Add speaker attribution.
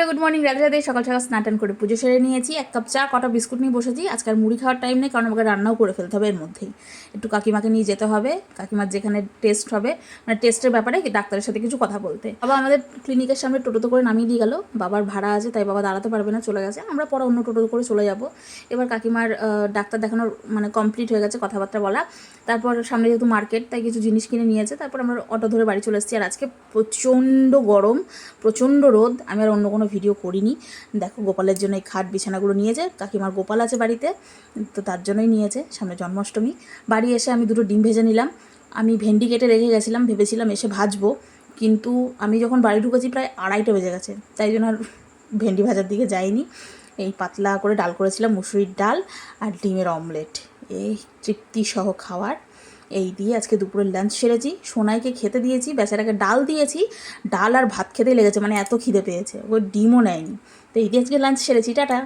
Speaker 1: Hello good morning, Radhe Radhe. সকাল সকাল স্নান টান করে পুজো সেরে নিয়েছি, এক কাপ চা কটা বিস্কুট নিয়ে বসেছি। আজকে আর মুড়ি খাওয়ার টাইম নেই, কারণ আমাকে রান্নাও করে ফেলতে হবে। এর মধ্যেই একটু কাকিমাকে নিয়ে যেতে হবে, কাকিমার যেখানে টেস্ট হবে, মানে টেস্টের ব্যাপারে ডাক্তারের সাথে কিছু কথা বলতে। বাবা আমাদের ক্লিনিকের সামনে টোটোতে করে নামিয়ে দিয়ে গেল, বাবার ভাড়া আছে তাই বাবা দাঁড়াতে পারবে না, চলে গেছে। আমরা পরে অন্য টোটো করে চলে যাব। এবার কাকিমার ডাক্তার দেখানোর মানে কমপ্লিট হয়ে গেছে, কথাবার্তা বলা। তারপর সামনে যেহেতু মার্কেট, তাই কিছু জিনিস কিনে নিয়েছে। তারপর আমরা অটো ধরে বাড়ি চলে এসেছি। আর আজকে প্রচণ্ড গরম, প্রচণ্ড রোদ। আমি আর অন্য কোনো ভিডিও করিনি। দেখো গোপালের জন্য এই খাট বিছানাগুলো নিয়েছে, কাকিমার গোপাল আছে বাড়িতে, তো তার জন্যই নিয়েছে। সামনে জন্মাষ্টমী। বাড়ি এসে আমি দুটো ডিম ভেজে নিলাম। আমি ভেন্ডি কেটে রেখে গেছিলাম, ভেবেছিলাম এসে ভাজবো, কিন্তু আমি যখন বাড়ি ঢুকেছি প্রায় 2:30 বেজে গেছে, তাই জন্য আর ভেন্ডি ভাজার দিকে যাইনি। এই পাতলা করে ডাল করেছিলাম, মুসুরির ডাল আর ডিমের অমলেট, এই তৃপ্তিসহ খাওয়ার। এই দিয়ে আজকে দুপুরের লাঞ্চ সেরেছি। সোনাইকে খেতে দিয়েছি, বেচারাকে ডাল দিয়েছি, ডাল আর ভাত খেতেই লেগেছে, মানে এত খিদে পেয়েছে, ও ডিমও নেয়নি। তো এই দিয়ে আজকে লাঞ্চ সেরেছি। টাটা।